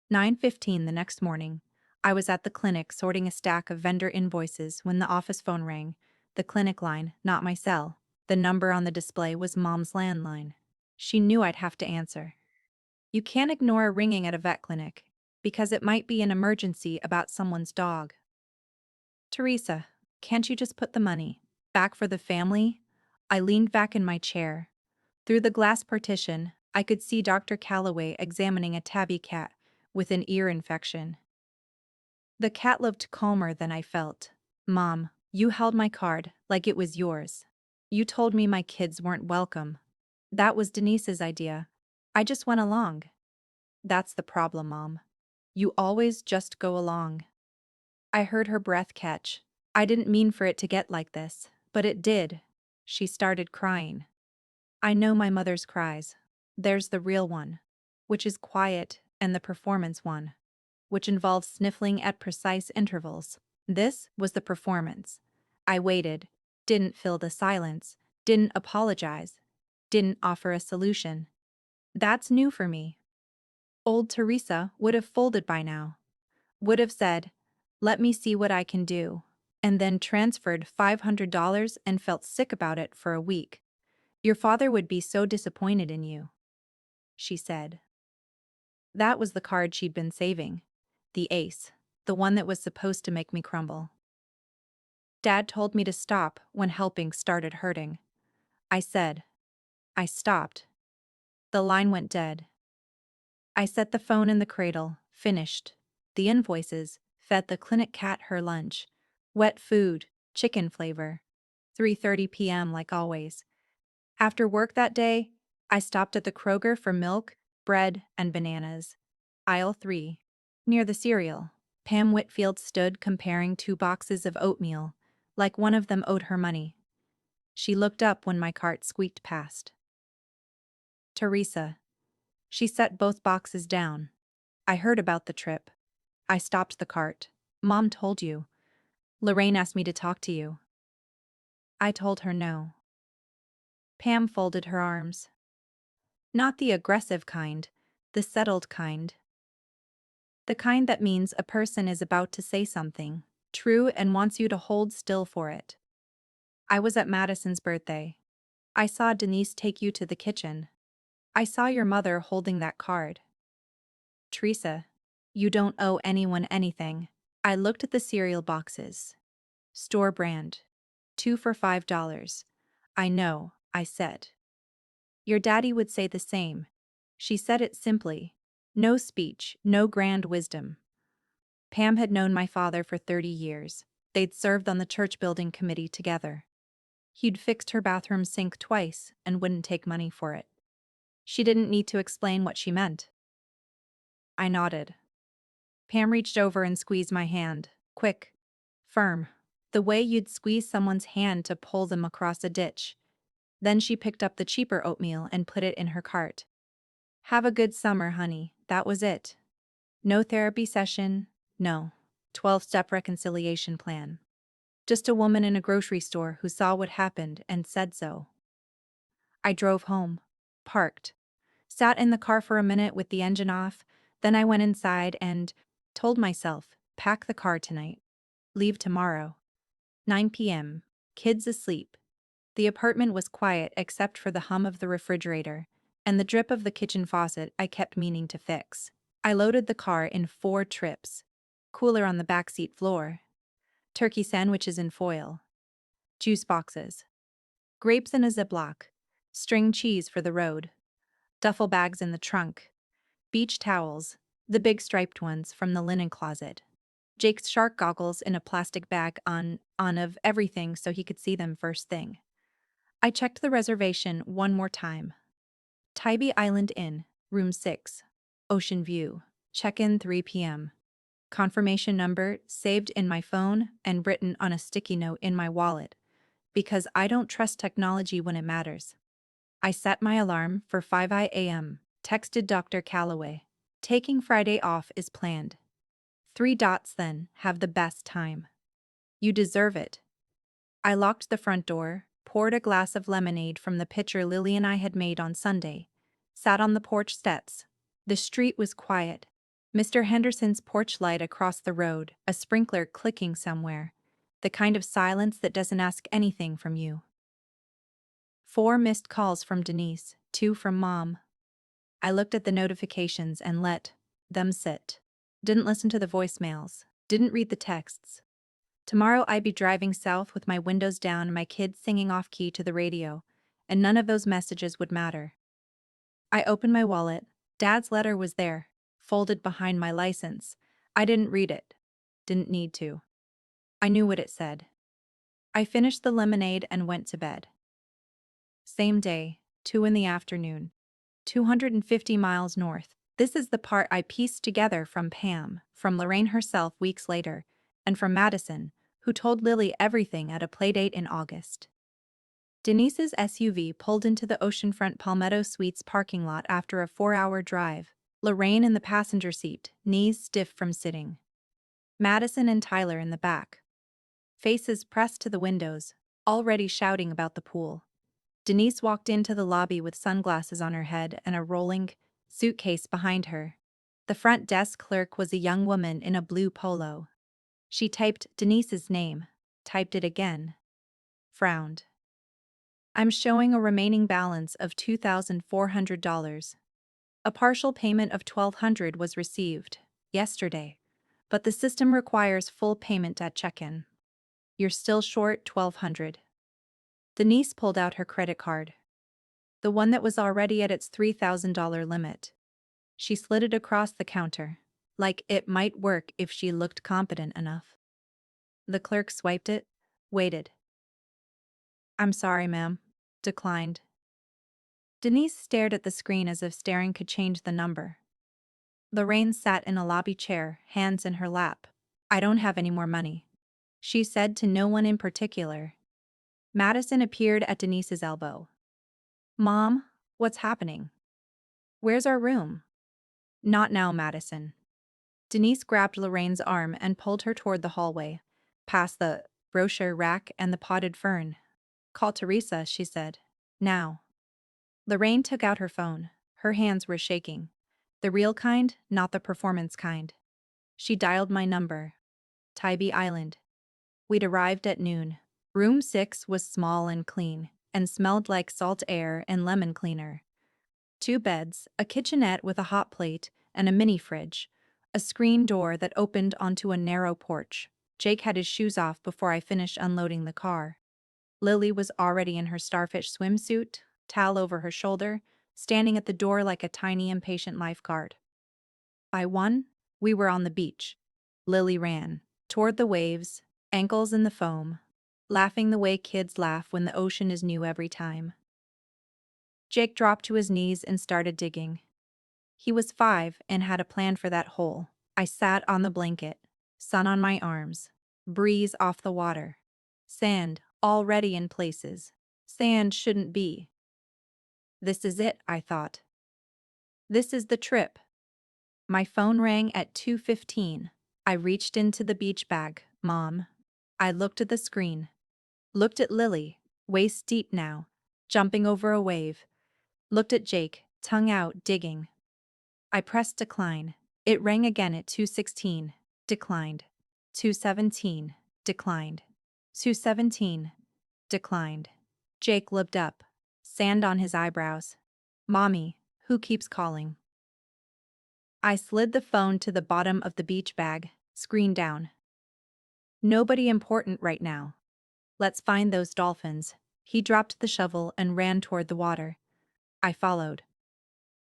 9:15 the next morning, I was at the clinic sorting a stack of vendor invoices when the office phone rang. The clinic line, not my cell. The number on the display was Mom's landline. She knew I'd have to answer. You can't ignore a ringing at a vet clinic, because it might be an emergency about someone's dog. "Teresa, can't you just put the money back for the family?" I leaned back in my chair. Through the glass partition, I could see Dr. Calloway examining a tabby cat with an ear infection. The cat looked calmer than I felt. "Mom, you held my card like it was yours. You told me my kids weren't welcome. That was Denise's idea. I just went along." "That's the problem, Mom. You always just go along." I heard her breath catch. "I didn't mean for it to get like this, but it did." She started crying. I know my mother's cries. There's the real one, which is quiet, and the performance one, which involves sniffling at precise intervals. This was the performance. I waited, didn't fill the silence, didn't apologize, didn't offer a solution. That's new for me. Old Teresa would have folded by now, would have said, "Let me see what I can do," and then transferred $500 and felt sick about it for a week. "Your father would be so disappointed in you," she said. That was the card she'd been saving. The ace, the one that was supposed to make me crumble. Dad told me to stop when helping started hurting. I said. I stopped. The line went dead. I set the phone in the cradle, finished. The invoices fed the clinic cat her lunch. Wet food, chicken flavor. 3:30 p.m. like always. After work that day, I stopped at the Kroger for milk, bread, and bananas. Aisle 3. Near the cereal, Pam Whitfield stood comparing 2 boxes of oatmeal, like one of them owed her money. She looked up when my cart squeaked past. "Teresa." She set both boxes down. "I heard about the trip. I stopped the cart. Mom told you. Lorraine asked me to talk to you." I told her no. Pam folded her arms. "Not the aggressive kind, the settled kind. The kind that means a person is about to say something true and wants you to hold still for it. I was at Madison's birthday. I saw Denise take you to the kitchen. I saw your mother holding that card. Teresa, you don't owe anyone anything." I looked at the cereal boxes. Store brand. 2 for $5. "I know," I said. "Your daddy would say the same." She said it simply. No speech, no grand wisdom. Pam had known my father for 30 years. They'd served on the church building committee together. He'd fixed her bathroom sink twice and wouldn't take money for it. She didn't need to explain what she meant. I nodded. Pam reached over and squeezed my hand. Quick. Firm. The way you'd squeeze someone's hand to pull them across a ditch. Then she picked up the cheaper oatmeal and put it in her cart. Have a good summer, honey. That was it. No therapy session, no 12-step reconciliation plan. Just a woman in a grocery store who saw what happened and said so. I drove home, parked, sat in the car for a minute with the engine off, then I went inside and told myself, pack the car tonight. Leave tomorrow. 9 p.m. Kids asleep. The apartment was quiet except for the hum of the refrigerator and the drip of the kitchen faucet I kept meaning to fix. I loaded the car in 4 trips. Cooler on the backseat floor. Turkey sandwiches in foil. Juice boxes. Grapes in a Ziploc. String cheese for the road. Duffel bags in the trunk. Beach towels, the big striped ones from the linen closet. Jake's shark goggles in a plastic bag on of everything so he could see them first thing. I checked the reservation one more time. Tybee Island Inn, room 6. Ocean view. Check-in 3 p.m. Confirmation number saved in my phone and written on a sticky note in my wallet, because I don't trust technology when it matters. I set my alarm for 5 a.m., texted Dr. Calloway. Taking Friday off is planned. 3 dots then, have the best time. You deserve it. I locked the front door, poured a glass of lemonade from the pitcher Lily and I had made on Sunday, sat on the porch steps. The street was quiet. Mr. Henderson's porch light across the road, a sprinkler clicking somewhere. The kind of silence that doesn't ask anything from you. 4 missed calls from Denise, 2 from Mom. I looked at the notifications and let them sit. Didn't listen to the voicemails. Didn't read the texts. Tomorrow I'd be driving south with my windows down and my kids singing off-key to the radio, and none of those messages would matter. I opened my wallet. Dad's letter was there, folded behind my license. I didn't read it. Didn't need to. I knew what it said. I finished the lemonade and went to bed. Same day, 2 in the afternoon. 250 miles north. This is the part I pieced together from Pam, from Lorraine herself weeks later, and from Madison, who told Lily everything at a playdate in August. Denise's SUV pulled into the oceanfront Palmetto Suites parking lot after a 4-hour drive, Lorraine in the passenger seat, knees stiff from sitting. Madison and Tyler in the back. Faces pressed to the windows, already shouting about the pool. Denise walked into the lobby with sunglasses on her head and a rolling suitcase behind her. The front desk clerk was a young woman in a blue polo. She typed Denise's name, typed it again, frowned. I'm showing a remaining balance of $2,400. A partial payment of $1,200 was received yesterday, but the system requires full payment at check-in. You're still short $1,200. Denise pulled out her credit card, the one that was already at its $3,000 limit. She slid it across the counter, like it might work if she looked competent enough. The clerk swiped it, waited. I'm sorry, ma'am. Declined. Denise stared at the screen as if staring could change the number. Lorraine sat in a lobby chair, hands in her lap. I don't have any more money, she said to no one in particular. Madison appeared at Denise's elbow. Mom, what's happening? Where's our room? Not now, Madison. Denise grabbed Lorraine's arm and pulled her toward the hallway, past the brochure rack and the potted fern. Call Teresa, she said. Now. Lorraine took out her phone. Her hands were shaking. The real kind, not the performance kind. She dialed my number. Tybee Island. We'd arrived at noon. Room 6 was small and clean, and smelled like salt air and lemon cleaner. 2 beds, a kitchenette with a hot plate, and a mini fridge. A screen door that opened onto a narrow porch. Jake had his shoes off before I finished unloading the car. Lily was already in her starfish swimsuit, towel over her shoulder, standing at the door like a tiny impatient lifeguard. By 1, we were on the beach. Lily ran toward the waves, ankles in the foam, laughing the way kids laugh when the ocean is new every time. Jake dropped to his knees and started digging. He was 5 and had a plan for that hole. I sat on the blanket, Sun on my arms. Breeze off the water. Sand, already in places. Sand shouldn't be. This is it, I thought. This is the trip. My phone rang at 2:15. I reached into the beach bag. Mom. I looked at the screen. Looked at Lily, waist deep now, jumping over a wave. Looked at Jake, tongue out, digging. I pressed decline. It rang again at 2:16. Declined. 2:17. Declined. 2:17. Declined. Jake looked up. Sand on his eyebrows. Mommy, who keeps calling? I slid the phone to the bottom of the beach bag, screen down. Nobody important right now. Let's find those dolphins. He dropped the shovel and ran toward the water. I followed.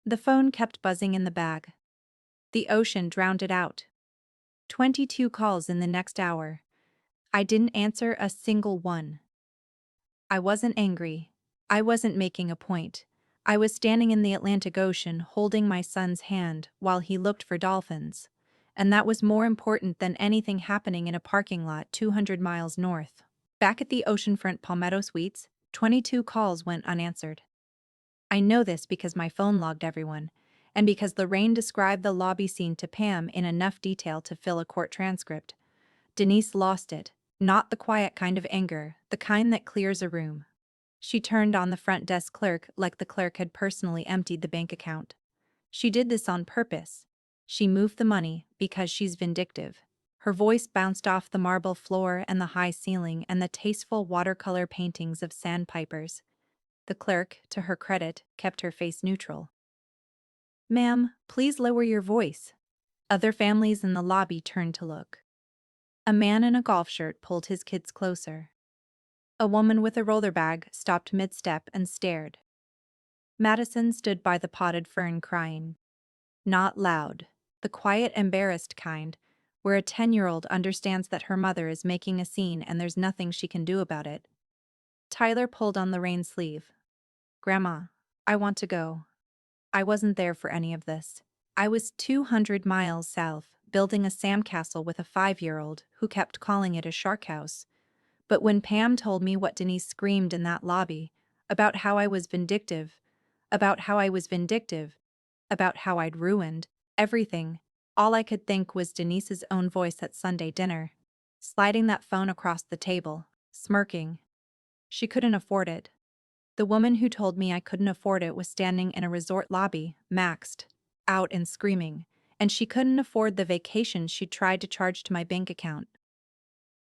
The phone kept buzzing in the bag. The ocean drowned it out. 22 calls in the next hour. I didn't answer a single one. I wasn't angry. I wasn't making a point. I was standing in the Atlantic Ocean holding my son's hand while he looked for dolphins. And that was more important than anything happening in a parking lot 200 miles north. Back at the oceanfront Palmetto Suites, 22 calls went unanswered. I know this because my phone logged everyone, and because Lorraine described the lobby scene to Pam in enough detail to fill a court transcript. Denise lost it, not the quiet kind of anger, the kind that clears a room. She turned on the front desk clerk like the clerk had personally emptied the bank account. She did this on purpose. She moved the money because she's vindictive. Her voice bounced off the marble floor and the high ceiling and the tasteful watercolor paintings of sandpipers. The clerk, to her credit, kept her face neutral. Ma'am, please lower your voice. Other families in the lobby turned to look. A man in a golf shirt pulled his kids closer. A woman with a roller bag stopped mid-step and stared. Madison stood by the potted fern crying. Not loud, the quiet, embarrassed kind, where a 10-year-old understands that her mother is making a scene and there's nothing she can do about it. Tyler pulled on Lorraine's sleeve. Grandma, I want to go. I wasn't there for any of this. I was 200 miles south, building a sandcastle with a 5-year-old who kept calling it a shark house. But when Pam told me what Denise screamed in that lobby, about how I was vindictive, about how I'd ruined everything, all I could think was Denise's own voice at Sunday dinner, sliding that phone across the table, smirking. She couldn't afford it. The woman who told me I couldn't afford it was standing in a resort lobby, maxed out and screaming, and she couldn't afford the vacation she'd tried to charge to my bank account.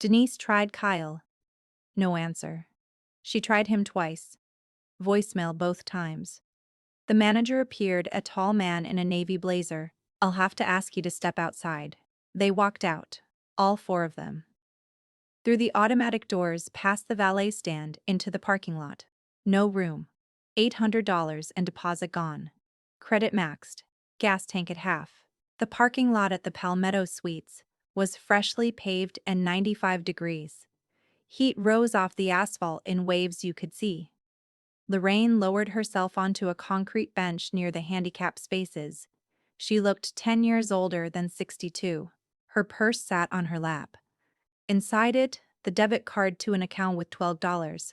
Denise tried Kyle. No answer. She tried him twice. Voicemail both times. The manager appeared, a tall man in a navy blazer. I'll have to ask you to step outside. They walked out, all 4 of them. Through the automatic doors, past the valet stand, into the parking lot. No room. $800 and deposit gone. Credit maxed. Gas tank at half. The parking lot at the Palmetto Suites was freshly paved and 95 degrees. Heat rose off the asphalt in waves you could see. Lorraine lowered herself onto a concrete bench near the handicap spaces. She looked 10 years older than 62. Her purse sat on her lap. Inside it, the debit card to an account with $12.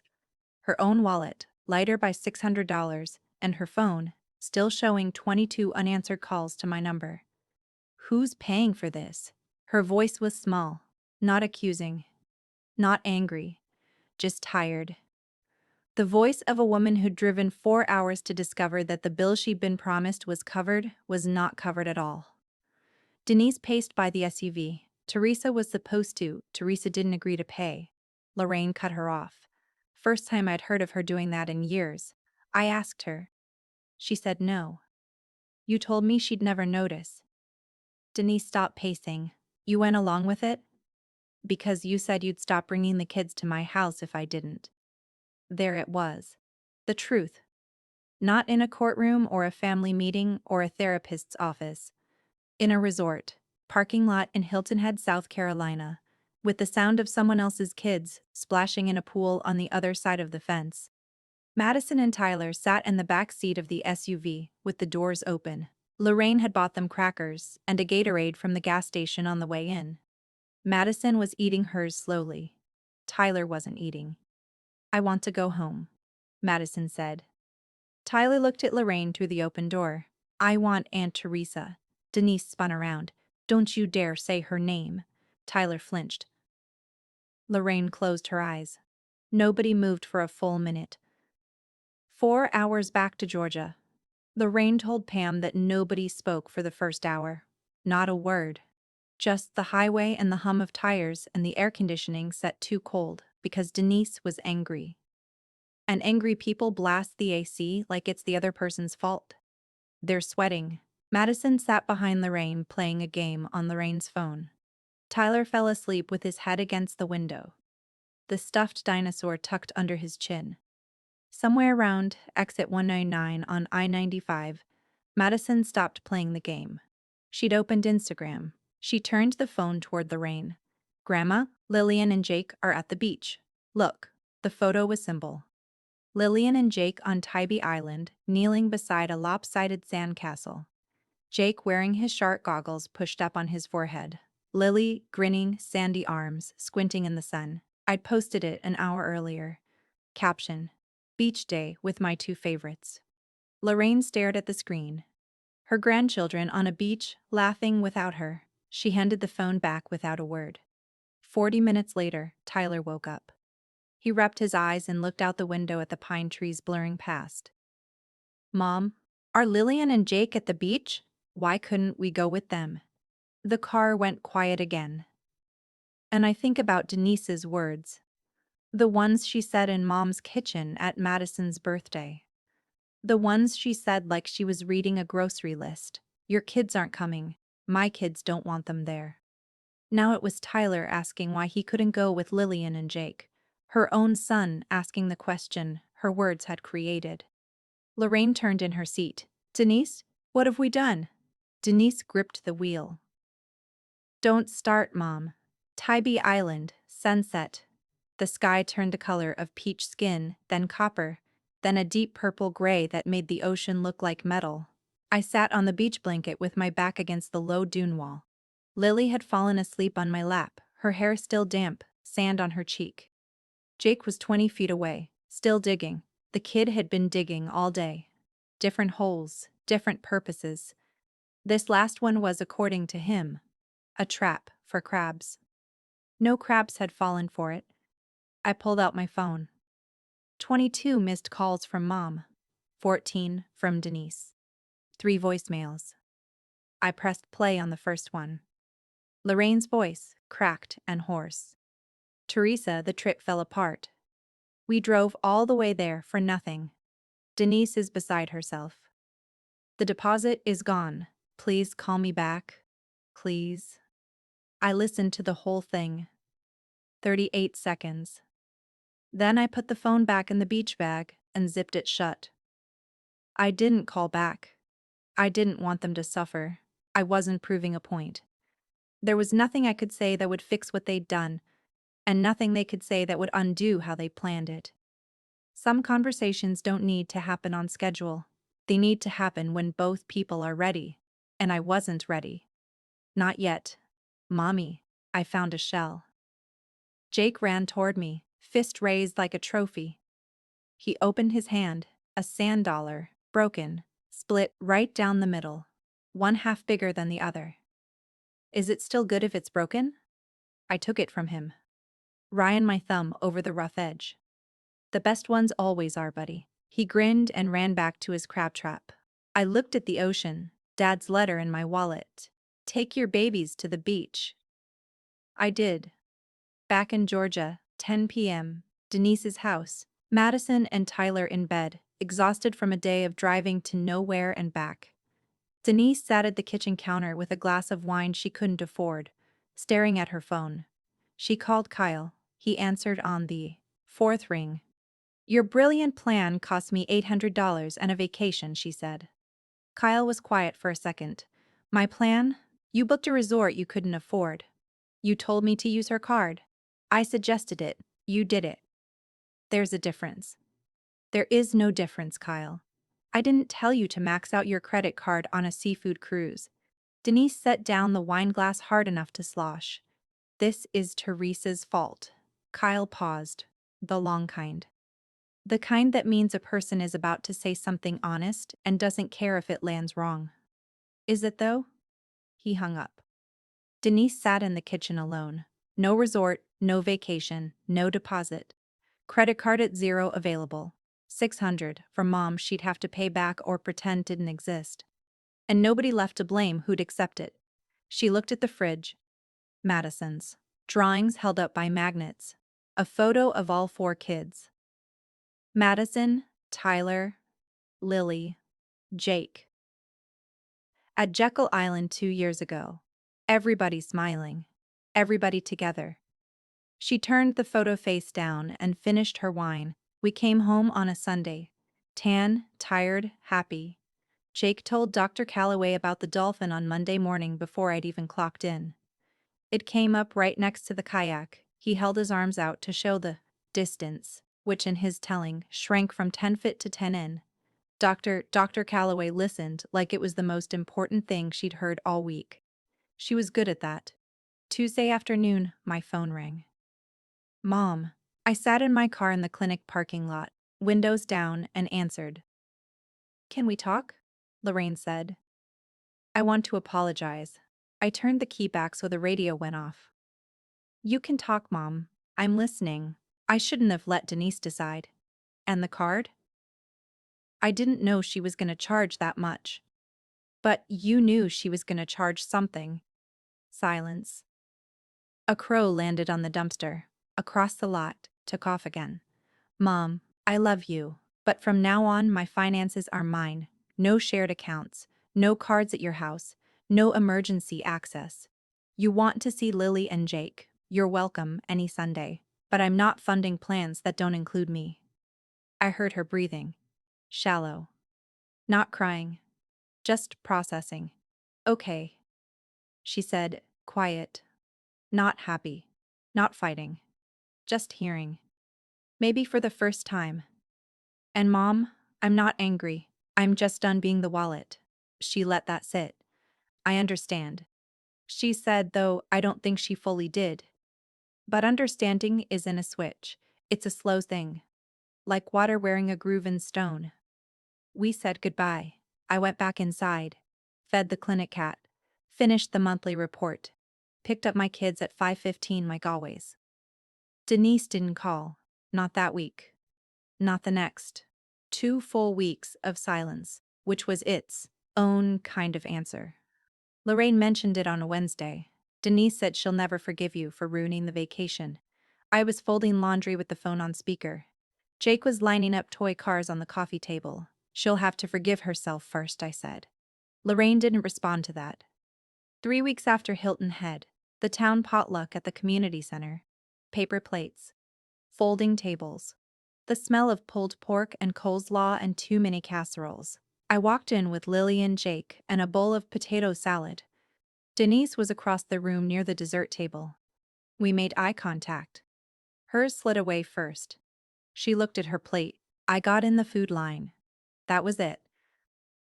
Her own wallet, lighter by $600, and her phone, still showing 22 unanswered calls to my number. Who's paying for this? Her voice was small, not accusing, not angry, just tired. The voice of a woman who'd driven 4 hours to discover that the bill she'd been promised was not covered at all. Denise paced by the SUV. Teresa was supposed to. Teresa didn't agree to pay. Lorraine cut her off. First time I'd heard of her doing that in years. I asked her. She said no. You told me she'd never notice. Denise stopped pacing. You went along with it? Because you said you'd stop bringing the kids to my house if I didn't. There it was. The truth. Not in a courtroom or a family meeting or a therapist's office. In a resort, parking lot in Hilton Head, South Carolina, with the sound of someone else's kids splashing in a pool on the other side of the fence. Madison and Tyler sat in the back seat of the SUV with the doors open. Lorraine had bought them crackers and a Gatorade from the gas station on the way in. Madison was eating hers slowly. Tyler wasn't eating. I want to go home, Madison said. Tyler looked at Lorraine through the open door. I want Aunt Teresa. Denise spun around. Don't you dare say her name. Tyler flinched. Lorraine closed her eyes. Nobody moved for a full minute. 4 hours back to Georgia. Lorraine told Pam that nobody spoke for the first hour. Not a word. Just the highway and the hum of tires and the air conditioning set too cold because Denise was angry. And angry people blast the AC like it's the other person's fault. They're sweating. Madison sat behind Lorraine playing a game on Lorraine's phone. Tyler fell asleep with his head against the window, the stuffed dinosaur tucked under his chin. Somewhere around exit 199 on I-95, Madison stopped playing the game. She'd opened Instagram. She turned the phone toward Lorraine. Grandma, Lillian and Jake are at the beach. Look, the photo was simple. Lillian and Jake on Tybee Island, kneeling beside a lopsided sandcastle. Jake wearing his shark goggles pushed up on his forehead. Lily, grinning, sandy arms, squinting in the sun. I'd posted it an hour earlier. Caption: Beach day with my two favorites. Lorraine stared at the screen. Her grandchildren on a beach, laughing without her. She handed the phone back without a word. 40 minutes later, Tyler woke up. He rubbed his eyes and looked out the window at the pine trees blurring past. Mom, are Lillian and Jake at the beach? Why couldn't we go with them? The car went quiet again. And I think about Denise's words. The ones she said in Mom's kitchen at Madison's birthday. The ones she said like she was reading a grocery list. Your kids aren't coming. My kids don't want them there. Now it was Tyler asking why he couldn't go with Lillian and Jake. Her own son asking the question her words had created. Lorraine turned in her seat. Denise, what have we done? Denise gripped the wheel. Don't start, Mom. Tybee Island, sunset. The sky turned the color of peach skin, then copper, then a deep purple gray that made the ocean look like metal. I sat on the beach blanket with my back against the low dune wall. Lily had fallen asleep on my lap, her hair still damp, sand on her cheek. Jake was 20 feet away, still digging. The kid had been digging all day. Different holes, different purposes. This last one was, according to him, a trap for crabs. No crabs had fallen for it. I pulled out my phone. 22 missed calls from Mom. 14 from Denise. 3 voicemails. I pressed play on the first one. Lorraine's voice, cracked and hoarse. Teresa, the trip fell apart. We drove all the way there for nothing. Denise is beside herself. The deposit is gone. Please call me back. Please. I listened to the whole thing. 38 seconds. Then I put the phone back in the beach bag and zipped it shut. I didn't call back. I didn't want them to suffer. I wasn't proving a point. There was nothing I could say that would fix what they'd done, and nothing they could say that would undo how they planned it. Some conversations don't need to happen on schedule. They need to happen when both people are ready. And I wasn't ready. Not yet. Mommy, I found a shell. Jake ran toward me, fist raised like a trophy. He opened his hand, a sand dollar, broken, split right down the middle, one half bigger than the other. Is it still good if it's broken? I took it from him. Ran my thumb over the rough edge. The best ones always are, buddy. He grinned and ran back to his crab trap. I looked at the ocean, Dad's letter in my wallet. Take your babies to the beach. I did. Back in Georgia, 10 p.m., Denise's house, Madison and Tyler in bed, exhausted from a day of driving to nowhere and back. Denise sat at the kitchen counter with a glass of wine she couldn't afford, staring at her phone. She called Kyle. He answered on the 4th ring. Your brilliant plan cost me $800 and a vacation, she said. Kyle was quiet for a second. My plan? You booked a resort you couldn't afford. You told me to use her card. I suggested it. You did it. There's a difference. There is no difference, Kyle. I didn't tell you to max out your credit card on a seafood cruise. Denise set down the wine glass hard enough to slosh. This is Teresa's fault. Kyle paused. The long kind. The kind that means a person is about to say something honest and doesn't care if it lands wrong. Is it though? He hung up. Denise sat in the kitchen alone. No resort, no vacation, no deposit. Credit card at zero available. 600 from mom she'd have to pay back or pretend didn't exist. And nobody left to blame who'd accept it. She looked at the fridge. Madison's. Drawings held up by magnets. A photo of all 4 kids. Madison, Tyler, Lily, Jake. At Jekyll Island 2 years ago. Everybody smiling. Everybody together. She turned the photo face down and finished her wine. We came home on a Sunday. Tan, tired, happy. Jake told Dr. Calloway about the dolphin on Monday morning before I'd even clocked in. It came up right next to the kayak. He held his arms out to show the distance, which in his telling shrank from 10 feet to 10 in. Dr. Calloway listened like it was the most important thing she'd heard all week. She was good at that. Tuesday afternoon, my phone rang. Mom. I sat in my car in the clinic parking lot, windows down, and answered. Can we talk? Lorraine said. I want to apologize. I turned the key back so the radio went off. You can talk, Mom. I'm listening. I shouldn't have let Denise decide. And the card? I didn't know she was going to charge that much. But you knew she was going to charge something. Silence. A crow landed on the dumpster. Across the lot, took off again. Mom, I love you, but from now on my finances are mine. No shared accounts, no cards at your house, no emergency access. You want to see Lily and Jake, you're welcome any Sunday, but I'm not funding plans that don't include me. I heard her breathing. Shallow. Not crying. Just processing. Okay. She said, quiet. Not happy. Not fighting. Just hearing. Maybe for the first time. And Mom, I'm not angry. I'm just done being the wallet. She let that sit. I understand. She said, though I don't think she fully did. But understanding isn't a switch. It's a slow thing. Like water wearing a groove in stone. We said goodbye. I went back inside. Fed the clinic cat. Finished the monthly report. Picked up my kids at 5:15 like always. Denise didn't call. Not that week. Not the next. 2 full weeks of silence, which was its own kind of answer. Lorraine mentioned it on a Wednesday. Denise said she'll never forgive you for ruining the vacation. I was folding laundry with the phone on speaker. Jake was lining up toy cars on the coffee table. She'll have to forgive herself first, I said. Lorraine didn't respond to that. 3 weeks after Hilton Head, the town potluck at the community center. Paper plates. Folding tables. The smell of pulled pork and coleslaw and 2 mini casseroles. I walked in with Lily and Jake and a bowl of potato salad. Denise was across the room near the dessert table. We made eye contact. Hers slid away first. She looked at her plate. I got in the food line. That was it.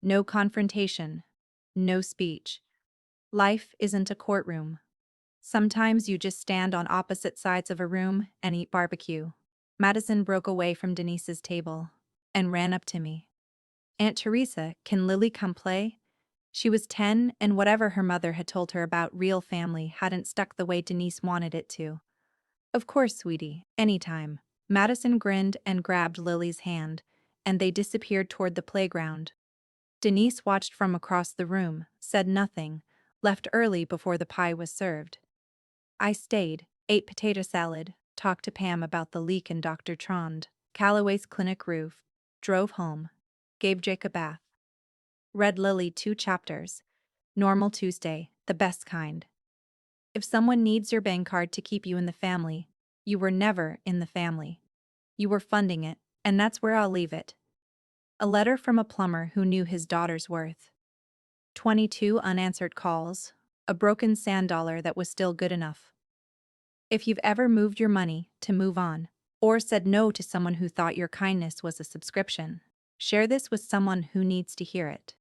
No confrontation. No speech. Life isn't a courtroom. Sometimes you just stand on opposite sides of a room and eat barbecue. Madison broke away from Denise's table and ran up to me. Aunt Teresa, can Lily come play? She was 10 and whatever her mother had told her about real family hadn't stuck the way Denise wanted it to. Of course, sweetie, anytime. Madison grinned and grabbed Lily's hand, and they disappeared toward the playground. Denise watched from across the room, said nothing, left early before the pie was served. I stayed, ate potato salad, talked to Pam about the leak in Dr. Trond, Calloway's clinic roof, drove home, gave Jake a bath. Read Lily 2 chapters. Normal Tuesday, the best kind. If someone needs your bank card to keep you in the family, you were never in the family. You were funding it, and that's where I'll leave it. A letter from a plumber who knew his daughter's worth. 22 unanswered calls, a broken sand dollar that was still good enough. If you've ever moved your money to move on, or said no to someone who thought your kindness was a subscription, share this with someone who needs to hear it.